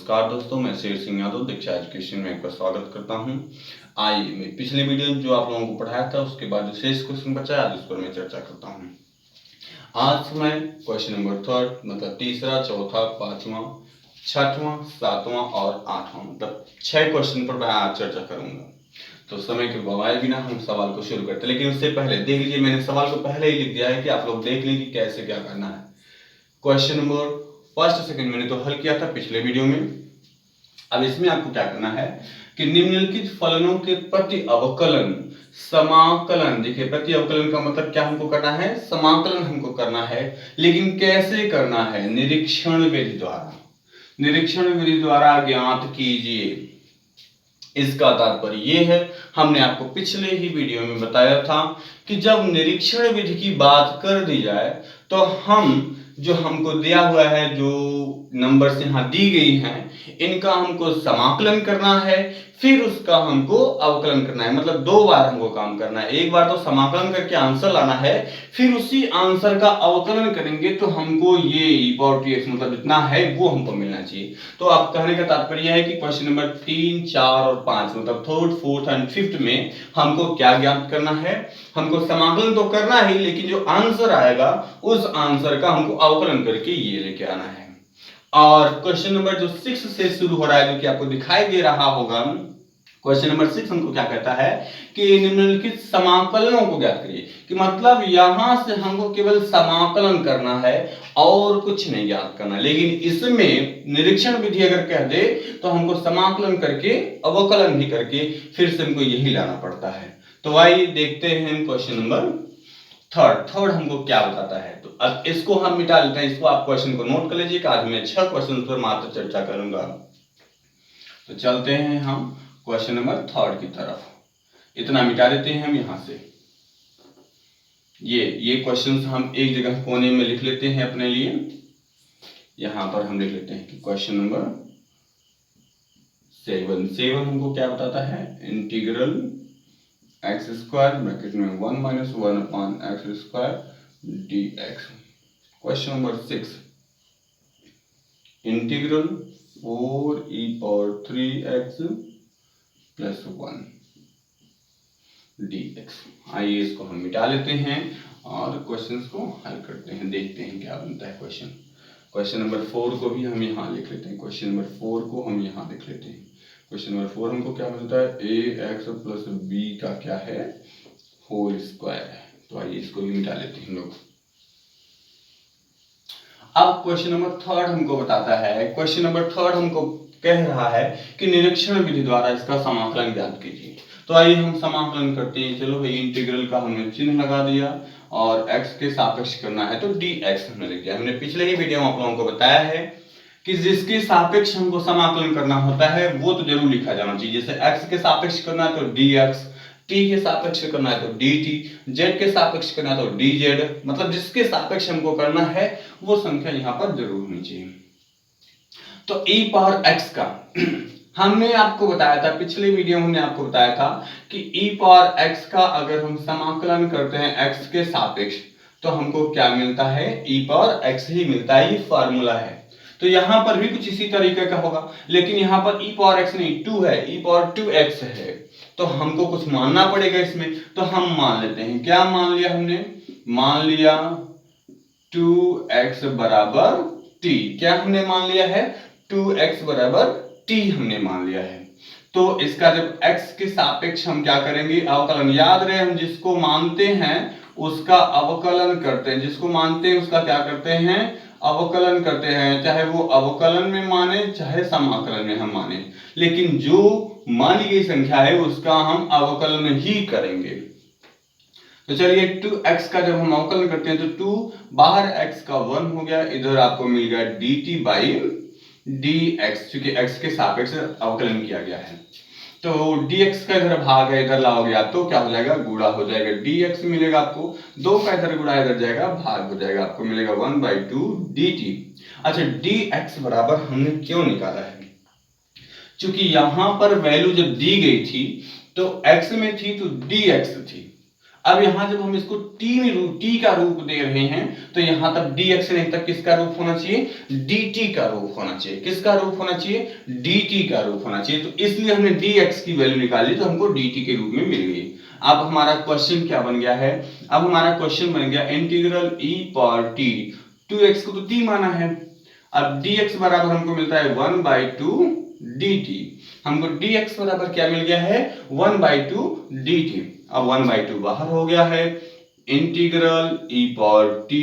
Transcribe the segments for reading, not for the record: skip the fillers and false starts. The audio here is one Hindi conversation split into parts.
नमस्कार दोस्तों, मैं शेर सिंह यादव दीक्षा एजुकेशन में आपका स्वागत करता हूं। आइए मैं पिछले वीडियो में जो आप लोगों को पढ़ाया था उसके बाद जो शेष क्वेश्चन बचा है आज उस पर मैं चर्चा करता हूं। आज मैं क्वेश्चन नंबर 3 मतलब तीसरा, चौथा, पांचवा, छठवां, सातवां और आठवां मतलब 6 क्वेश्चन पर मैं आज चर्चा करूंगा। तो समय के गवाए बिना हम सवाल को शुरू करते हैं, लेकिन उससे पहले देख लीजिए, मैंने सवाल को पहले ही लिख दिया है कि आप लोग देख लें कि कैसे क्या करना है। क्वेश्चन नंबर फर्स्ट सेकंड मैंने तो हल किया था पिछले वीडियो में। अब इसमें आपको क्या करना है कि निम्नलिखित फलनों के प्रति अवकलन समाकलन, देखिए प्रति अवकलन का मतलब क्या हमको करना है, समाकलन हमको करना है, लेकिन कैसे करना है, निरीक्षण विधि द्वारा। निरीक्षण विधि द्वारा ज्ञात कीजिए। इसका तात्पर्य ये है, हमने आपको पिछले ही वीडियो में बताया था कि जब निरीक्षण विधि की बात कर दी जाए तो हम जो हमको दिया हुआ है, जो नंबर्स यहाँ दी गई हैं, इनका हमको समाकलन करना है, फिर उसका हमको अवकलन करना है। मतलब 2 बार हमको काम करना है। एक बार तो समाकलन करके आंसर लाना है, फिर उसी आंसर का अवकलन करेंगे तो हमको ये e⁻ मतलब जितना है वो हमको मिलना चाहिए। तो आप कहने का तात्पर्य है कि क्वेश्चन नंबर 3, 4 और 5 मतलब 3rd, 4th एंड 5th में हमको क्या ज्ञात करना है, हमको समाकलन तो करना ही, लेकिन जो आंसर आएगा उस आंसर का हमको अवकलन करके ये लेके आना है। और क्वेश्चन नंबर जो 6 से शुरू हो रहा है, जो कि आपको दिखाई दे रहा होगा, क्वेश्चन नंबर 6 हमको क्या कहता है कि निम्नलिखित समाकलनों को ज्ञात करिए। कि मतलब यहां से हमको केवल समाकलन करना है और कुछ नहीं ज्ञात करना, लेकिन इसमें निरीक्षण विधि अगर कह दे तो हमको समाकलन करके अवकलन भी करके फिर से हमको यही लाना पड़ता है। तो आइए देखते हैं क्वेश्चन नंबर थर्ड हमको क्या बताता है। तो अब इसको हम मिटा लेते हैं, इसको आप क्वेश्चन को नोट कर लीजिए। आज मैं 6 क्वेश्चन पर मात्र चर्चा करूंगा। तो चलते हैं हम क्वेश्चन नंबर 3 की तरफ। इतना मिटा देते हैं हम यहां से। ये क्वेश्चंस हम एक जगह कोने में लिख लेते हैं अपने लिए। यहां पर हम लिख लेते हैं कि क्वेश्चन नंबर 7 हमको क्या बताता है, इंटीग्रल x स्क्वायर ब्रैकेट में 1 minus 1 upon x square dx। Question number 6 integral 4e⁻3x plus 1 dx। आइए इसको हम मिटा लेते हैं और क्वेश्चंस को हल करते हैं, देखते हैं क्या बनता है क्वेश्चन। क्वेश्चन नंबर 4 को भी हम यहाँ लिख लेते हैं। क्वेश्चन नंबर 4 को हम यहाँ लिख लेते हैं। क्वेश्चन नंबर 4 हमको क्या मिलता है, ax प्लस b का क्या है, होल स्क्वायर है। तो आइए इसको भी मिटा लेते हैं हम लोग। अब क्वेश्चन नंबर 3 हमको बताता है, क्वेश्चन नंबर 3 हमको कह रहा है कि निरीक्षण विधि द्वारा इसका समाकलन ज्ञात कीजिए। तो आइए हम समाकलन करते हैं। चलो भाई, इंटीग्रल का हमने चिन्ह लगा दिया और x के सापेक्ष करना है तो dx हमने लिख दिया। हमने पिछले ही वीडियो में आप लोगों को बताया है कि जिसके सापेक्ष हमको समाकलन करना होता है वो तो जरूर लिखा जाना चाहिए। जैसे x के सापेक्ष करना है तो dx, t के सापेक्ष करना है तो dt, z के सापेक्ष करना है तो dz, मतलब जिसके सापेक्ष हमको करना है वो संख्या यहाँ पर जरूर होनी चाहिए। तो e⁻x का हमने आपको बताया था, पिछले वीडियो में हमने आपको बताया था कि e⁻x का अगर हम समाकलन करते हैं x के सापेक्ष तो हमको क्या मिलता है, e⁻x ही मिलता है। ये फार्मूला है। तो यहां पर भी कुछ इसी तरीके का होगा, लेकिन यहां पर e⁻x नहीं 2 है, e⁻2x है। तो हमको कुछ मानना पड़ेगा इसमें। तो हम मान लेते हैं, क्या मान लिया हमने, मान लिया 2x बराबर t। क्या हमने मान लिया है, 2x बराबर t हमने मान लिया है। तो इसका जब x के सापेक्ष हम क्या करेंगे, अवकलन। याद रहे, हम जिसको मानते हैं उसका अवकलन करते हैं, जिसको मानते हैं उसका क्या करते हैं, अवकलन करते हैं। चाहे वो अवकलन में माने चाहे समाकलन में हम माने, लेकिन जो मानी गई संख्या है उसका हम अवकलन ही करेंगे। तो चलिए 2x का जब हम अवकलन करते हैं तो 2 बाहर x का 1 हो गया, इधर आपको मिल गया dt बाई dx, क्योंकि x के सापेक्ष अवकलन किया गया है। तो dx का इधर भाग है, इधर लाओगे आप तो क्या हो जाएगा, गुणा हो जाएगा, dx मिलेगा आपको, 2 का इधर गुणा इधर जाएगा, भाग हो जाएगा, आपको मिलेगा 1/2 dt। अच्छा, dx बराबर हमने क्यों निकाला है, क्योंकि यहां पर वैल्यू जब दी गई थी तो x में थी तो dx थी। अब यहाँ जब हम इसको टी का रूप दे रहे हैं तो यहाँ तक dx से नहीं तक किसका रूप होना चाहिए, dt का रूप होना चाहिए। किसका रूप होना चाहिए, dt का रूप होना चाहिए। तो इसलिए हमने dx की वैल्यू निकाली तो हमको dt के रूप में मिल गई। अब हमारा क्वेश्चन क्या बन गया है, अब हमारा क्वेश्चन बन गया integral e power t, 2x को तो t माना है, अब dx बराबर हमको मिलता है 1/2 dt। हमको dx बराबर क्या मिल गया है, 1/2 dt। अब 1/2 बाहर हो गया है, integral e power t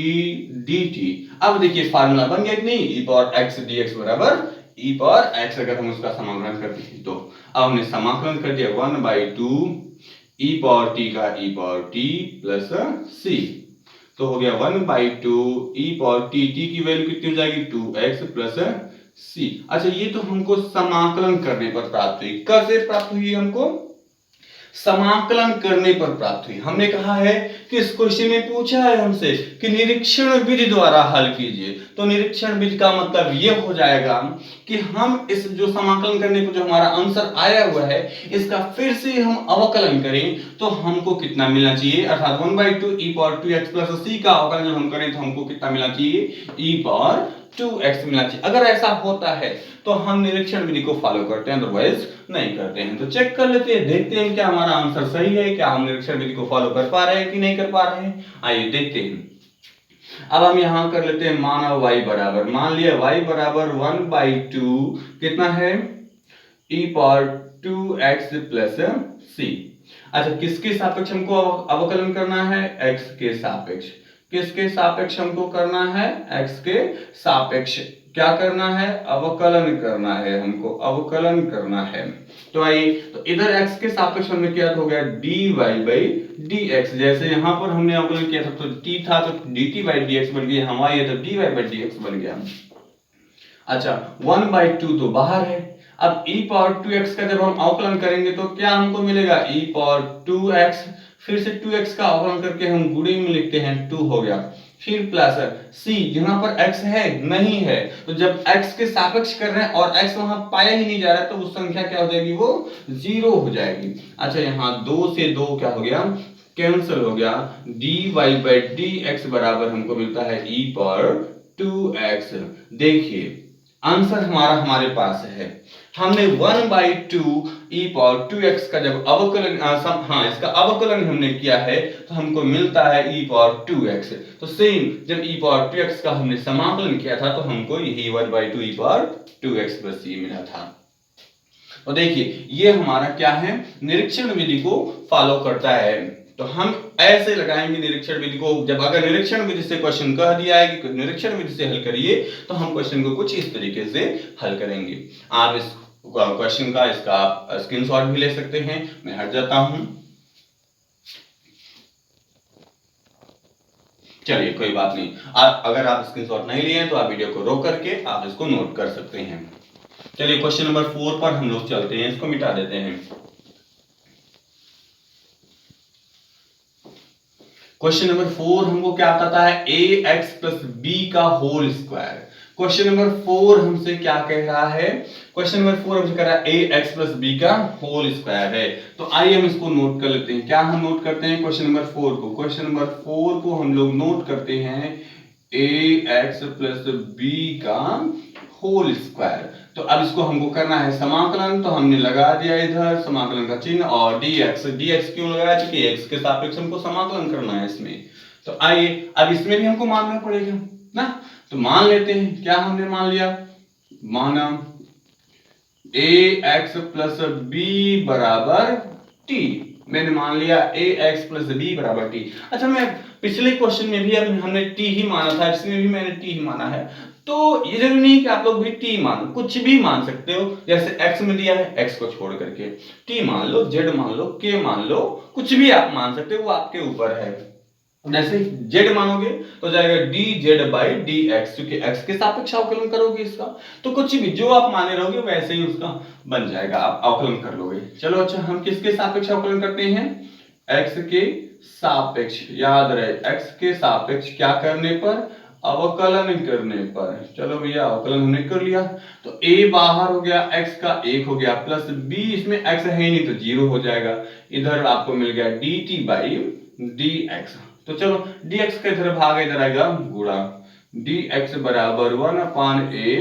dt। अब देखिए फार्मूला बन गया कि नहीं, e पावर x dx बराबर e पावर x। अगर हम उसका समाकलन करते हैं तो अब हमने समाकलन कर दिया 1/2 e पावर t का e power t plus c, तो हो गया 1/2 e पावर t, t की वैल्यू कितनी हो जाएगी 2x प्लस c। अच्छा ये तो हमको समाकलन करने पर प्राप्त हुई। कैसे प्राप्त हुई, हमको समाकलन करने पर प्राप्त हुई। हमने कहा है कि इस क्वेश्चन में पूछा है हमसे कि निरीक्षण विधि द्वारा हल कीजिए, तो निरीक्षण विधि का मतलब ये हो जाएगा कि हम इस जो समाकलन करने पर जो हमारा आंसर आया हुआ है इसका फिर से हम अवकलन करें तो हमको कितना मिलना चाहिए, अर्थात 1/2 e power 2x plus c का अवकलन जब हम करें तो हमको कितना मिलना चाहिए, e पावर 2x मिलना चाहिए। अगर ऐसा होता है तो हम निरीक्षण विधि को फॉलो करते हैं, अदरवाइज नहीं करते हैं। तो चेक कर लेते हैं, देखते हैं क्या हमारा आंसर सही है, क्या हम निरीक्षण विधि को फॉलो कर पा रहे हैं कि नहीं कर पा रहे हैं। आइए देखते हैं। अब हम यहां कर लेते हैं माना y बराबर, मान लिया y बराबर 1/2 कितना है, e power 2x plus c। अच्छा किसके सापेक्ष हमको अवकलन करना है, x के सापेक्ष। किसके सापेक्ष हमको करना है, x के सापेक्ष। क्या करना है, अवकलन करना है, हमको अवकलन करना है। तो आइए, तो इधर x के सापेक्ष हमने किया तो हो गया dy/dx। जैसे यहां पर हमने अवकलन किया था तो t था तो dt/dx बन गया, हमारा ये तो dy/dx बन गया। अच्छा 1/2 तो बाहर है, अब e पावर 2x का जब हम अवकलन करेंगे तो क्या हमको मिलेगा, e पावर 2x, फिर से 2x का अवकलन करके हम गुणे में लिखते हैं 2 हो गया, फिर प्लस c, यहाँ पर x है नहीं है, तो जब x के सापेक्ष कर रहे हैं और x वहां पाया ही नहीं जा रहा है तो उस संख्या क्या हो जाएगी, वो 0 हो जाएगी। अच्छा यहाँ 2 से 2 क्या हो गया, कैंसिल हो गया, dy/dx बराबर हमको मिलता है e पावर 2x। देखिए आंसर हमारा हमारे पास है, हमने 1/2 e पावर 2x का जब अवकलन इसका अवकलन हमने किया है तो हमको मिलता है e पावर 2x। तो सेम जब e पावर 2x का हमने समाकलन किया था तो हमको यही 1/2 e power 2x plus c मिला था। तो देखिए ये हमारा क्या है, निरीक्षण विधि को फॉलो करता है। तो हम ऐसे लगाएंगे निरीक्षण विधि को, जब अगर निरीक्षण विधि से क्वेश्चन कह दिया है कि निरीक्षण विधि से हल करिए तो हम क्वेश्चन को कुछ इस तरीके से हल करेंगे। आप इस क्वेश्चन का इसका स्क्रीनशॉट भी ले सकते हैं। मैं हट जाता हूं, चलिए कोई बात नहीं। अगर आप स्क्रीनशॉट नहीं लिए तो आप वीडियो को रोक करके आप इसको नोट कर सकते हैं। चलिए क्वेश्चन नंबर 4 पर हम लोग चलते हैं, इसको मिटा देते हैं। क्वेश्चन नंबर 4 हमको क्या बताता है, ax प्लस b का होल स्क्वायर। क्वेश्चन नंबर 4 हमसे क्या कह रहा है, क्वेश्चन नंबर 4 हमसे कह रहा है ax प्लस b का होल स्क्वायर है। तो आइए हम इसको नोट कर लेते हैं। क्या हम नोट करते हैं क्वेश्चन नंबर 4 को, क्वेश्चन नंबर 4 को हम लोग नोट करते हैं ax प्लस b का होल स्क्वायर। तो अब इसको हमको करना है समाकलन, तो हमने लगा दिया इधर समाकलन का चिन्ह और dx क्यों लगाया, क्योंकि x के सापेक्ष हमको समाकलन करना है इसमें। तो आइए अब इसमें भी हमको मानना पड़ेगा ना, तो मान लेते हैं। क्या हमने मान लिया, माना ax प्लस b बराबर t, मैंने मान लिया ax प्लस b बराबर t। अच्छा मैं पिछले क्वेश्चन में भी हमने t ही माना था, इसमें भी मैंने t ही माना है, तो ये जरूरी नहीं कि आप लोग भी t मानो, कुछ भी मान सकते हो। जैसे x में दिया है x को छोड़ करके t मान लो, z मान लो, k मान लो, कुछ भी आप मान सकते हो, वो आपके ऊपर है। जैसे z मानोगे तो जाएगा dz/dx, क्योंकि x के सापेक्ष अवकलन करोगे इसका, तो कुछ भी जो आप माने रहोगे वैसे ही उसका बन जाएगा, आप अवकलन कर लोगे। चलो अच्छा हम किसके सापेक्ष अवकलन करते हैं, x के सापेक्ष। याद रहे x के सापेक्ष क्या करने पर, अवकलन करने पर। चलो भैया अवकलन हमने कर लिया, तो a बाहर हो गया, x का 1 हो गया, प्लस b, इसमें x है ही नहीं तो 0 हो जाएगा। इधर आपको मिल गया dt/dx dx। तो चलो dx का इधर भाग इधर आएगा गुणा dx बराबर 1/a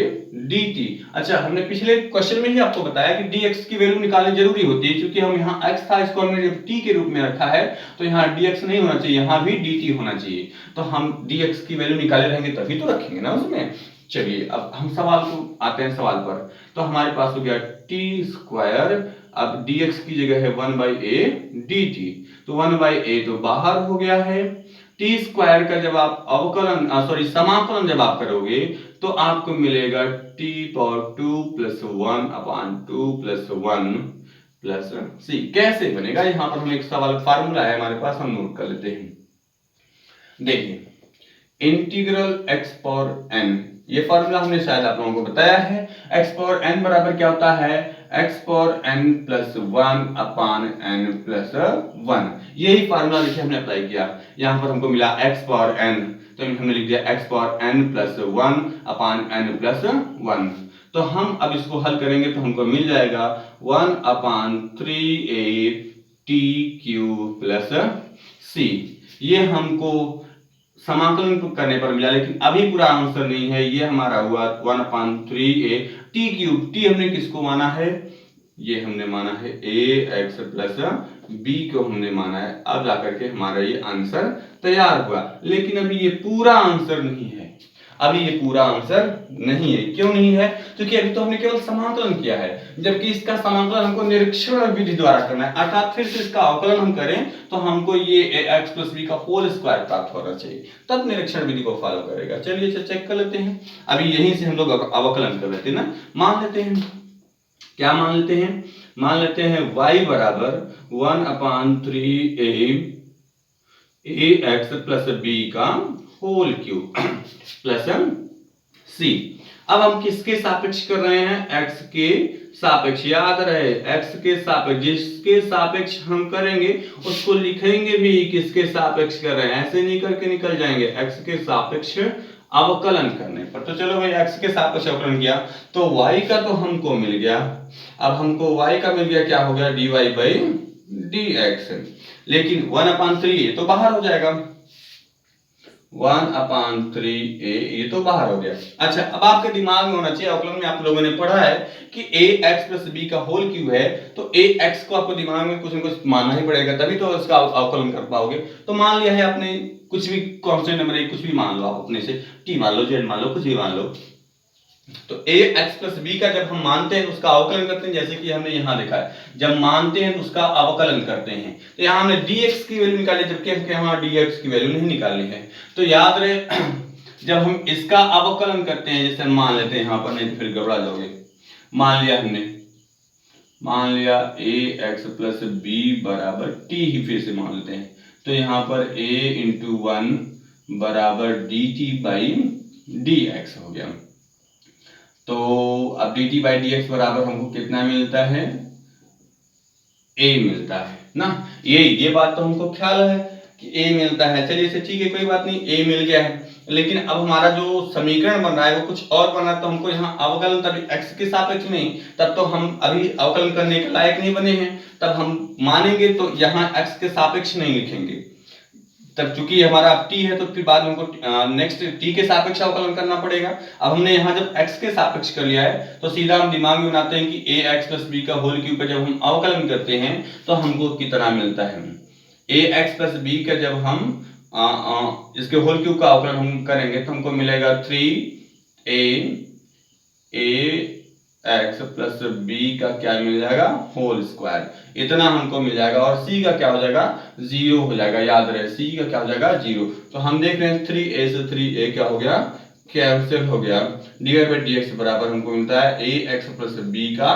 dt। अच्छा, हमने पिछले क्वेश्चन में ही आपको बताया कि dx की वैल्यू निकालनी जरूरी होती है, क्योंकि हम यहाँ x था, इसको हमने जब t के रूप में रखा है तो यहाँ dx नहीं होना चाहिए, यहाँ भी dt होना चाहिए। तो हम dx की वैल्यू निकाले रहेंगे तभी तो रखेंगे ना उसमें। चलिए अब हम सवाल को आते हैं सवाल पर। तो हमारे पास हो गया t², अब dx की जगह है 1/a dt। तो 1/a तो बाहर हो गया है। t² का जब आप अवकलन समाकलन जब आप करोगे तो आपको मिलेगा t⁴ plus 1/2 plus 1 plus c। कैसे बनेगा, यहां पर हम एक सवाल फार्मूला है हमारे पास, हम नोट कर लेते हैं। देखिए इंटीग्रल x⁴n, ये फॉर्मूला हमने शायद आप लोगों को बताया है। x⁴n बराबर क्या होता है, x⁴n प्लस 1/n प्लस 1। यही फॉर्मूला देखिए हमने अप्लाई किया, यहां पर हमको मिला x⁴n, तो हमने लिख दिया x⁴n प्लस 1/n प्लस 1। तो हम अब इसको हल करेंगे तो हमको मिल जाएगा 1/3a t³ प्लस c। ये हमको समाकलन करने पर मिला, लेकिन अभी पूरा आंसर नहीं है। ये हमारा हुआ 1/3a t³। t हमने किसको माना है, ये हमने माना है ax प्लस b को हमने माना है। अब जाकर के हमारा ये आंसर तैयार हुआ, लेकिन अभी ये पूरा आंसर नहीं है। अभी ये पूरा आंसर नहीं है, क्यों नहीं है, क्योंकि अभी तो हमने केवल समाकलन किया है, जबकि इसका समाकलन हमको निरीक्षण विधि द्वारा करना है, अर्थात फिर से इसका अवकलन हम करें तो हमको ये ax प्लस b का होल स्क्वायर प्राप्त होना चाहिए, तब निरीक्षण विधि को फॉलो करेगा। चलिए चेक कर लेते हैं। अभी यहीं से हम लोग अवकलन कर लेते हैं ना। मान लेते हैं, क्या मान लेते हैं, मान लेते हैं y बराबर 1/3a ax प्लस b का होल क्यूब प्लस c। अब हम किसके सापेक्ष कर रहे हैं, x के सापेक्ष। याद रहे x के सापेक्ष, जिसके सापेक्ष हम करेंगे उसको लिखेंगे भी किसके सापेक्ष कर रहे हैं, ऐसे नहीं करके निकल जाएंगे, x के सापेक्ष अवकलन करने पर। तो चलो भाई x के सापेक्ष अवकलन किया तो y का तो हमको मिल गया। अब हमको y का मिल गया, क्या हो गया, dy/dx। लेकिन 1/3 ये तो बाहर हो जाएगा, 1/3a ये तो बाहर हो गया। अच्छा, अब आपके दिमाग में होना चाहिए, अवकलन में आप लोगों ने पढ़ा है कि ax प्लस b का होल क्यूब है, तो ax को आपको दिमाग में कुछ न कुछ मानना ही पड़ेगा, तभी तो इसका अवकलन कर पाओगे। तो मान लिया है आपने कुछ भी कांस्टेंट नंबर कुछ भी मान लो, आप अपने से t मान लो, z मान लो, कुछ भी मान लो। तो ax प्लस b का जब हम मानते हैं तो उसका अवकलन करते हैं, जैसे कि हमने यहाँ देखा है, जब मानते हैं तो उसका अवकलन करते हैं। तो यहाँ हमने dx की वैल्यू निकाली, जबकि हमको यहाँ dx की वैल्यू नहीं निकालनी है। तो याद रहे जब हम इसका अवकलन करते हैं, जैसे हम मान लेते हैं यहाँ पर, नहीं तो फिर घबरा जाओगे। मान लिया हमने, मान लिया ax प्लस b बराबर t ही फिर से मान लेते हैं, तो यहाँ पर a × 1 बराबर dt/dx हो गया। तो अब dt/dx बराबर हमको कितना मिलता है, a मिलता है ना। ये बात तो हमको ख्याल है कि a मिलता है। चलिए इसे ठीक है, कोई बात नहीं, a मिल गया है। लेकिन अब हमारा जो समीकरण बन रहा है वो कुछ और बना, तो हमको यहाँ अवकलन तभी x के सापेक्ष नहीं, तब तो हम अभी अवकलन करने के लायक नहीं बने हैं। तब हम मानेंगे तो यहाँ x के सापेक्ष नहीं लिखेंगे, तब चूंकि हमारा t है तो फिर बाद में हमको नेक्स्ट t के सापेक्ष अवकलन करना पड़ेगा। अब हमने यहाँ जब x के सापेक्ष कर लिया है तो सीधा हम दिमाग में बनाते हैं कि ax प्लस b का होल क्यूब का जब हम अवकलन करते हैं तो हमको कितना मिलता है, ax प्लस b का जब हम इसके होल क्यूब का अवकलन हम करेंगे तो हमको मिलेगा 3a प्लस b का क्या मिल जाएगा, होल स्क्वायर, इतना हमको मिल जाएगा। और c का क्या हो जाएगा, 0 हो जाएगा। याद रहे c का क्या हो जाएगा, 0। तो हम देख रहे हैं 3a से 3a क्या हो गया, कैंसिल हो गया। dy/dx बराबर हमको मिलता है ax प्लस b का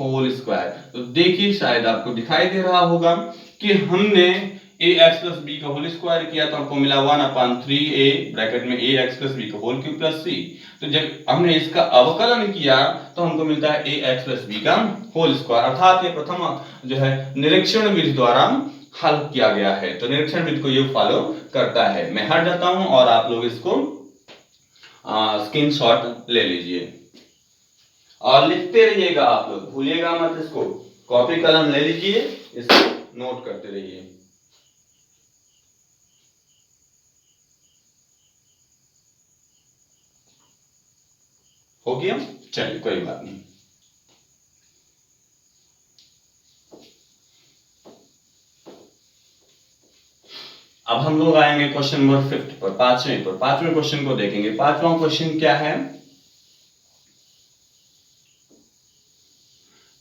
होल स्क्वायर। तो देखिए शायद आपको दिखाई दे रहा होगा कि हमने ax प्लस b का होल स्क्वायर किया तो हमको मिला 1/3a ब्रैकेट में ax प्लस b का होल क्यूब प्लस c। तो जब हमने इसका अवकलन किया तो हमको मिलता है ax प्लस b का होल स्क्वायर, अर्थात ये प्रथम जो है निरीक्षण विधि द्वारा हल किया गया है। तो निरीक्षण विधि को ये फॉलो करता है। मैं हट जाता हूं और आप लोग इसको स्क्रीनशॉट ले लीजिए और लिखते रहिएगा, आप लोग भूलिएगा मत, इसको कॉपी कलम ले लीजिए, इसको नोट करते रहिए। हो गया, चलिए कोई बात नहीं। अब हम लोग आएंगे क्वेश्चन नंबर 5 पर, पांचवें क्वेश्चन को देखेंगे। पांचवा क्वेश्चन क्या है?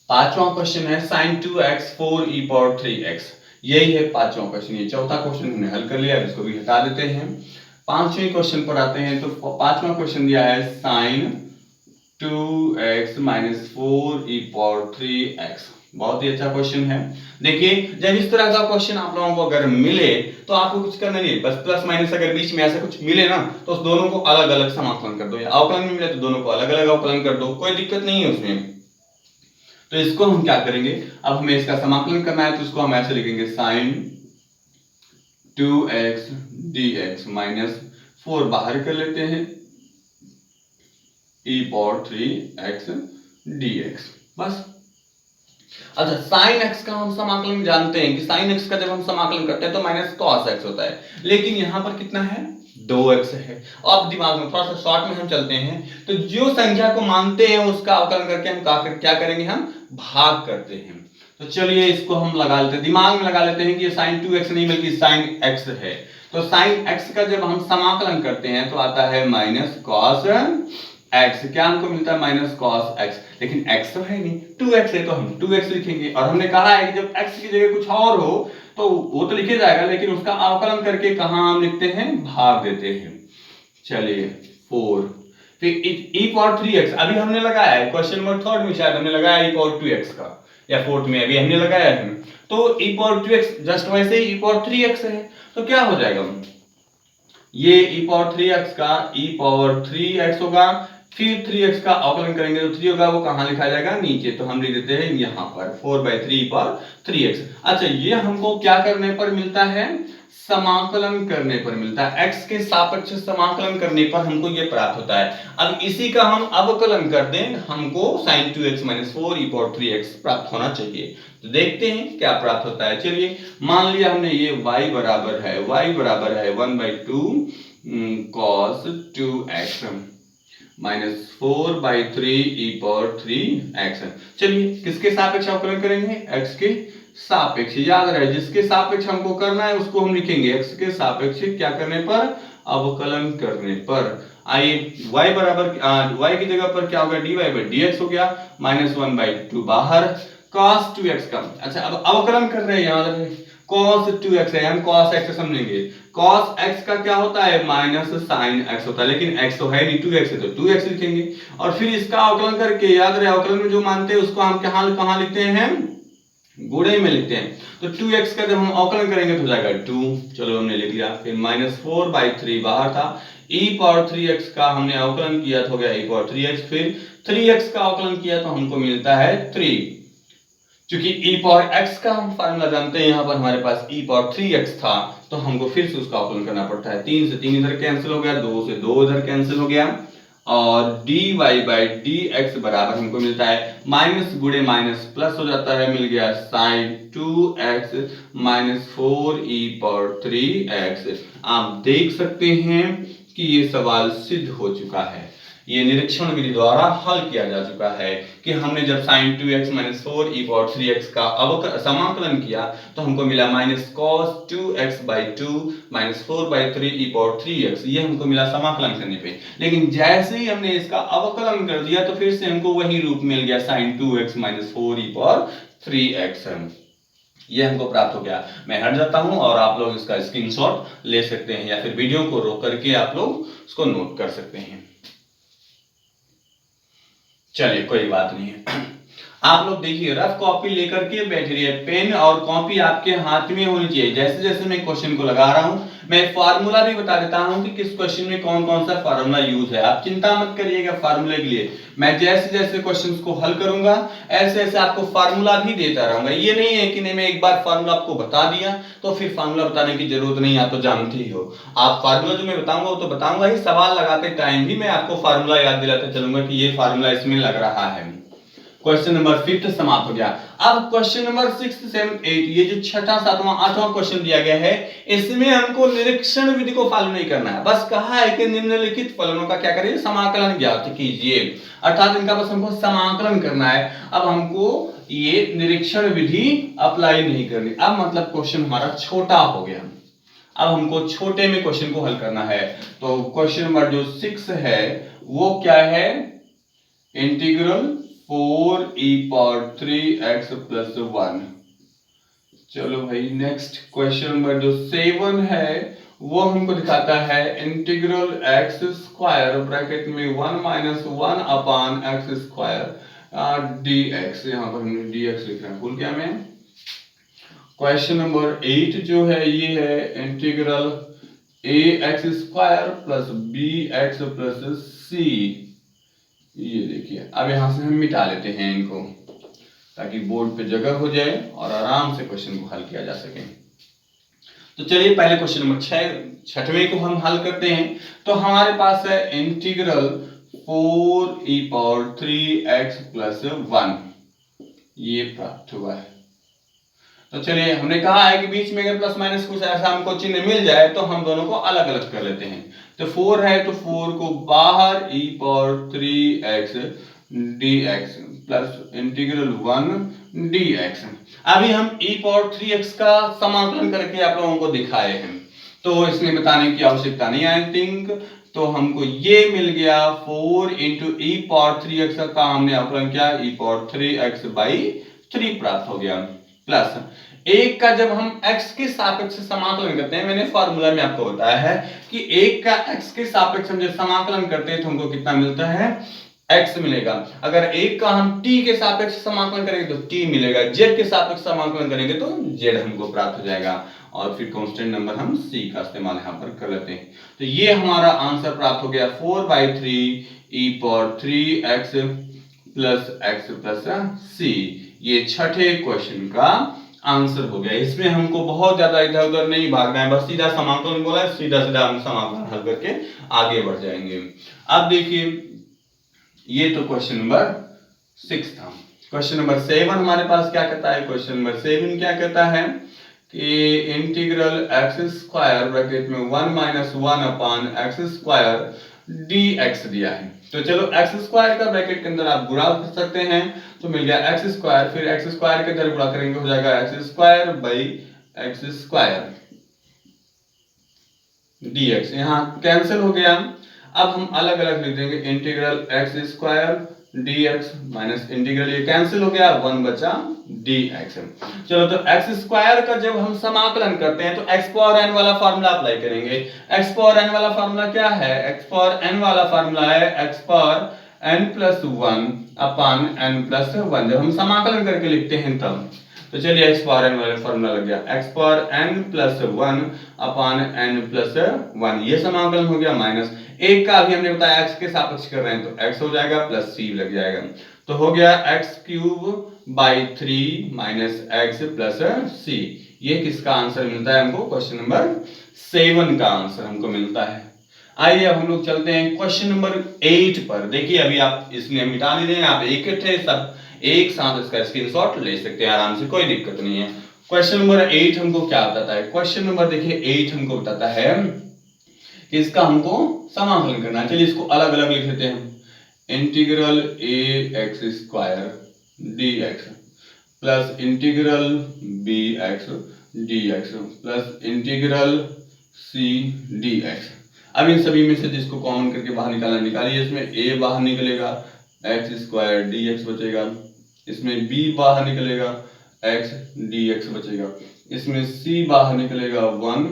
पांचवा क्वेश्चन है sin 2x 4e power 3x। यही है पांचवा क्वेश्चन। ये चौथा क्वेश्चन हमने हल कर लिया, इसको भी हटा देते हैं। पांचवें क्वेश्चन पर आते हैं। तो पांचवा क्वेश्चन दिया है sin 2x minus 4e power 3x। बहुत ही अच्छा क्वेश्चन है। देखिए, जब इस तरह का क्वेश्चन आप लोगों को अगर मिले तो आपको कुछ करना नहीं है, बस प्लस माइनस अगर बीच में ऐसा कुछ मिले ना तो उस दोनों को अलग अलग समाकलन कर दो, या अवकलन में मिले तो दोनों को अलग अलग अवकलन कर दो, कोई दिक्कत नहीं है उसमें। तो इसको हम क्या करेंगे, अब हमें इसका समाकलन करना है तो इसको हम ऐसे लिखेंगे sin 2x dx माइनस 4 बाहर कर लेते हैं e पावर 3x dx, बस। अच्छा, sin x का हम समाकलन जानते हैं कि sin x का जब हम समाकलन करते हैं तो माइनस cos x होता है, लेकिन यहां पर कितना है? 2x है। अब दिमाग में थोड़ा सा शॉर्ट में हम चलते हैं, तो जो संख्या को मानते हैं उसका अवकलन करके हम क्या करेंगे, हम भाग करते हैं। तो चलिए इसको हम लगा लेते हैं, दिमाग में लगा लेते हैं कि ये sin 2x नहीं बल्कि sin x है। तो sin x का जब हम समाकलन करते हैं तो आता है माइनस cos x। क्या हमको मिलता है? Minus cos x। लेकिन x तो है नहीं, 2x है तो हम 2x लिखेंगे। और हमने कहा है कि जब x की जगह कुछ और हो तो वो तो लिखे जाएगा, लेकिन उसका अवकलन करके कहां हम लिखते हैं? भाग देते हैं। चलिए 4, फिर e पावर 3x अभी हमने लगाया है, क्वेश्चन नंबर 3 में शायद हमने लगाया e पावर 2x का, या 4th में अभी हमने लगाया है। तो e पावर 2x जस्ट वैसे ही e पावर 3x है, तो क्या हो जाएगा? ये e पावर 3x का e पावर 3x होगा, फिर 3x का अवकलन करेंगे तो 3 होगा, वो कहां लिखा जाएगा? नीचे। तो हम लिख देते हैं यहां पर 4/3 पर 3x। अच्छा, ये हमको क्या करने पर मिलता है? समाकलन करने पर मिलता है। x के सापेक्ष समाकलन करने पर हमको ये प्राप्त होता है। अब इसी का हम अवकलन कर दें, हमको sin 2x 4 e power 3x प्राप्त होना चाहिए। तो देखते हैं क्या प्राप्त होता है। चलिए, मान लिया हमने ये y बराबर है 1/2 cos 2x minus 4/3 e power 3x। चलिए किसके सापेक्ष अवकलन करेंगे? x के सापेक्ष। याद रहे, जिसके सापेक्ष हमको करना है उसको हम लिखेंगे x के सापेक्ष क्या करने पर? अवकलन करने पर। आइए y बराबर y की जगह पर क्या होगा? dy/dx हो गया, माइनस 1/2 बाहर, cos 2x का। अच्छा, अब अवकलन कर रहे हैं, याद रहे cos 2x है, हम cos x समझेंगे। cos x का क्या होता है? माइनस sin x होता है, लेकिन x तो है नहीं, 2x है तो 2x लिखेंगे। और फिर इसका अवकलन करके, याद रहे अवकलन में जो मानते हैं उसको हम कहां लिखते हैं? गुणे में लिखते हैं। तो 2x का जब हम अवकलन करेंगे तो हो जाएगा 2। चलो हमने लिख लिया। फिर माइनस 4/3 बाहर था, e पावर 3x का हमने अवकलन किया तो हो गया e पावर 3x। फिर 3x का अवकलन किया तो हमको मिलता है 3। क्योंकि e पावर x का हम फार्मूला जानते हैं, यहां पर हमारे पास e पावर 3x था तो हमको फिर से उसका अवकलन करना पड़ता है। 3 से 3 इधर कैंसिल हो गया, 2 से 2 इधर कैंसिल हो गया, और dy/dx बराबर हमको मिलता है माइनस गुणे माइनस प्लस हो जाता है, मिल गया sin 2x 4e power 3x। आप देख सकते हैं कि ये सवाल सिद्ध हो चुका है, ये निरीक्षण विधि द्वारा हल किया जा चुका है कि हमने जब sin 2x 4e power 3x का समाकलन किया तो हमको मिला minus cos 2x/2 4/3e power 3x। ये हमको मिला समाकलन करने पे। लेकिन जैसे ही हमने इसका अवकलन कर दिया तो फिर से हमको वही रूप मिल गया sin 2x 4e power 3x। ये हमको प्राप्त हो गया। मैं हट जाता हूं और आप लोग इसका स्क्रीनशॉट ले सकते हैं, या फिर वीडियो को रोक करके आप लोग उसको नोट कर सकते हैं। चलिए कोई बात नहीं है। आप लोग देखिए, रफ कॉपी लेकर के बैठ रही है, पेन और कॉपी आपके हाथ में होनी चाहिए। जैसे जैसे मैं क्वेश्चन को लगा रहा हूं मैं फार्मूला भी बता देता हूं कि किस क्वेश्चन में कौन कौन सा फार्मूला यूज है। आप चिंता मत करिएगा फार्मूले के लिए, मैं जैसे जैसे क्वेश्चंस को हल करूंगा ऐसे ऐसे आपको फार्मूला भी देता रहूंगा। ये नहीं है कि नहीं मैं एक बार फार्मूला आपको बता दिया तो फिर फार्मूला बताने की जरूरत नहीं, आप तो जानते ही हो। आप फार्मूला जो मैं बताऊंगा वो तो बताऊंगा ही, सवाल लगाते टाइम भी मैं आपको फार्मूला याद दिलाते चलूंगा कि ये फार्मूला इसमें लग रहा है। क्वेश्चन नंबर 5 समाप्त हो गया। अब क्वेश्चन नंबर 6, 7, 8 ये जो छठा, सातवां, आठवां क्वेश्चन दिया गया है, इसमें हमको निरीक्षण विधि को फॉलो नहीं करना है। बस कहा है कि निम्नलिखित फलनों का क्या करिए, समाकलन ज्ञात कीजिए, अर्थात इनका बस हमको समाकलन करना है। अब हमको ये निरीक्षण विधि अप्लाई नहीं करनी। अब मतलब क्वेश्चन हमारा छोटा हो गया। अब हमको छोटे में क्वेश्चन को हल करना है। तो क्वेश्चन नंबर जो 6 है वो क्या है, इंटीग्रल 4e⁻3x + 1। चलो भाई नेक्स्ट क्वेश्चन नंबर जो 7 है वो हमको दिखाता है इंटीग्रल x² ब्रैकेट में 1 - 1/x² dx। यहाँ पर हमने dx लिख रहा है, भूल गया मैं। क्वेश्चन नंबर 8 जो है ये है इंटीग्रल ax² + bx + c। ये देखिए, अब यहां से हम मिटा लेते हैं इनको ताकि बोर्ड पे जगह हो जाए और आराम से क्वेश्चन को हल किया जा सके। तो चलिए पहले क्वेश्चन नंबर 6वें को हम हल करते हैं। तो हमारे पास है इंटीग्रल 4e⁻3x + 1 ये प्राप्त हुआ है। तो चलिए, हमने कहा है कि बीच में अगर प्लस माइनस कुछ ऐसा हमको चिन्ह मिल जाए तो हम दोनों को अलग अलग कर लेते हैं। तो 4 है तो 4 को बाहर e⁻3x dx plus integral 1 dx। अभी हम e⁻3x का समाकलन करके आप लोगों को दिखाए हैं, तो इसमें बताने की आवश्यकता नहीं आई थिंक। तो हमको ये मिल गया 4 × e⁻3x का हमने आकलन किया, e⁻3x/3 प्राप्त हो गया, प्लस एक का जब हम x के सापेक्ष समाकलन करते हैं, मैंने फॉर्मूला में आपको बताया है कि एक का x के सापेक्ष हम जब समाकलन करते हैं तो हमको कितना मिलता है, x मिलेगा। अगर एक का हम t के सापेक्ष समाकलन करेंगे तो t मिलेगा, z के सापेक्ष समाकलन करेंगे तो z हमको प्राप्त हो जाएगा। और फिर कांस्टेंट नंबर हम c का इस्तेमाल यहाँ पर कर लेते हैं। तो ये हमारा आंसर प्राप्त हो गया 4/3e⁻3x + x + c। ये छठे क्वेश्चन का आंसर हो गया। इसमें हमको बहुत ज्यादा इधर उधर नहीं भागना है, बस सीधा समाकलन बोला है, सीधा सीधा हम समाकलन हल करके आगे बढ़ जाएंगे। अब देखिए, ये तो क्वेश्चन नंबर 6 था। क्वेश्चन नंबर 7 हमारे पास क्या कहता है, क्वेश्चन नंबर 7 क्या कहता है कि इंटीग्रल x² ब्रैकेट में 1 - 1/x² dx दिया है। तो चलो x² का ब्रैकेट के अंदर आप गुणा कर सकते हैं, तो मिल गया x², फिर x² के अंदर गुणा करेंगे हो जाएगा x²/x² dx। यहाँ कैंसिल हो गया। अब हम अलग अलग लिख देंगे, integral x² dx minus integral, ये कैंसिल हो गया, 1 बचा dx। चलो, तो x² का जब हम समाकलन करते हैं तो x⁴n वाला फार्मूला अप्लाई करेंगे। x⁴n वाला फार्मूला क्या है, x⁴n वाला फार्मूला है x⁴n + 1/n + 1। जब हम समाकलन करके लिखते हैं तब, तो चलिए x⁴n वाला फार्मूला लग गया, x⁴n + 1/n + 1। ये समाकलन हो गया, माइनस एक का अभी हमने बताया x के सापेक्ष कर रहे हैं तो x हो जाएगा प्लस c लग जाएगा, तो हो गया x³/3 - x + c। ये किसका आंसर मिलता है हमको, क्वेश्चन नंबर 7 का आंसर हमको मिलता है। आइए अब हम लोग चलते हैं क्वेश्चन नंबर 8 पर। देखिए, अभी आप इसमें मिटा नहीं देंगे, आप इकट्ठे सब एक साथ इसका स्क्रीनशॉट ले सकते हैं आराम से, कोई दिक्कत नहीं है। क्वेश्चन नंबर 8 हमको क्या बताता है, क्वेश्चन नंबर देखिए 8 हमको बताता है कि इसका हमको समाकलन करना है। चलिए इसको अलग अलग लिख लेते हैं, integral ax² dx plus integral bx dx plus integral c dx। अब इन सभी में से जिसको कॉमन करके बाहर निकालना निकालिए। इसमें a बाहर निकलेगा, x² dx बचेगा, इसमें b बाहर निकलेगा, x dx बचेगा, इसमें c बाहर निकलेगा, 1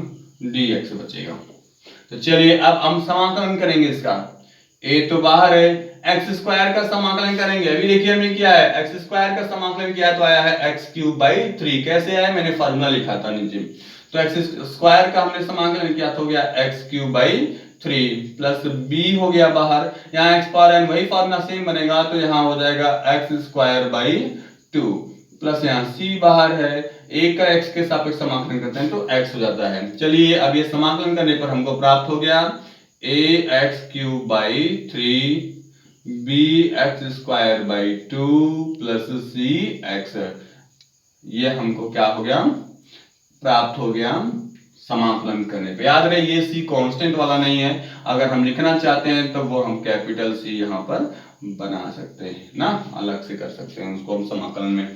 dx बचेगा। तो चलिए अब हम समाकलन करेंगे इसका। a तो बाहर है, x² का समाकलन करेंगे। अभी देखिए हमने किया है, x² का समाकलन किया तो आया है x³/3। कैसे आया, मैंने फार्मूला लिखा था नीचे। तो x² का हमने समाकलन किया तो हो गया x³/3 प्लस b हो गया बाहर, यहाँ x⁴n वही फार्मूला सेम बनेगा, तो यहाँ हो जाएगा x²/2 प्लस यहाँ c बाहर है, एक का x के सापेक्ष समाकलन करते हैं तो x हो जाता है। चलिए अब ये समाकलन करने पर हमको प्राप्त हो गया ax³/3 b x square by 2 plus c x, ये हमको क्या हो गया, प्राप्त हो गया समाकलन करने पे। याद रहे ये सी कांस्टेंट वाला नहीं है, अगर हम लिखना चाहते हैं तो वो हम कैपिटल सी यहाँ पर बना सकते हैं ना, अलग से कर सकते हैं उसको हम समाकलन में।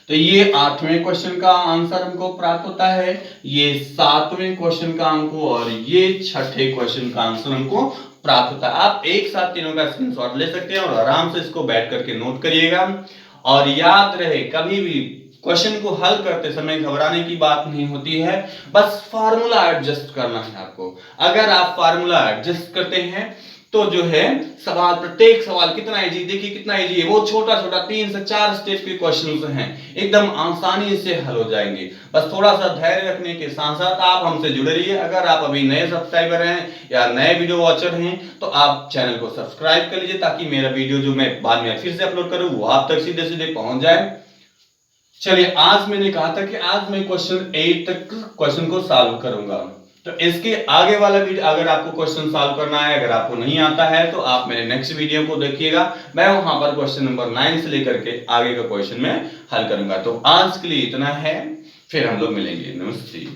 तो ये 8वें क्वेश्चन का आंसर हमको प्राप्त होता है, ये 7वें क्वेश्चन का हमको, और ये 6ठे क्वेश्चन का आंसर हमको प्राप्त होता है। आप एक साथ तीनों का स्क्रीनशॉट ले सकते हैं और आराम से इसको बैठ करके नोट करिएगा। और याद रहे कभी भी क्वेश्चन को हल करते समय घबराने की बात नहीं होती है, बस फार्मूला एडजस्ट करना है आपको। अगर आप फार्मूला एडजस्ट करते हैं तो जो है सवाल, प्रत्येक सवाल कितना इजी, देखिए कितना इजी है, वो छोटा छोटा 3 से 4 स्टेप के क्वेश्चन हैं, एकदम आसानी से हल हो जाएंगे। बस थोड़ा सा धैर्य रखने के साथ साथ आप हमसे जुड़े रहिए। अगर आप अभी नए सब्सक्राइबर हैं या नए वीडियो वॉचर हैं तो आप चैनल को सब्सक्राइब कर लीजिए, ताकि मेरा वीडियो जो मैं बाद में फिर से अपलोड करूं वो आप तक सीधे सीधे पहुंच जाए। चलिए, आज मैंने कहा था कि आज मैं क्वेश्चन 8 तक क्वेश्चन को सॉल्व करूंगा, तो इसके आगे वाला वीडियो अगर आपको क्वेश्चन सॉल्व करना है, अगर आपको नहीं आता है तो आप मेरे नेक्स्ट वीडियो को देखिएगा, मैं वहां पर क्वेश्चन नंबर 9 से लेकर के आगे का क्वेश्चन में हल करूंगा। तो आज के लिए इतना है, फिर हम लोग मिलेंगे। नमस्ते।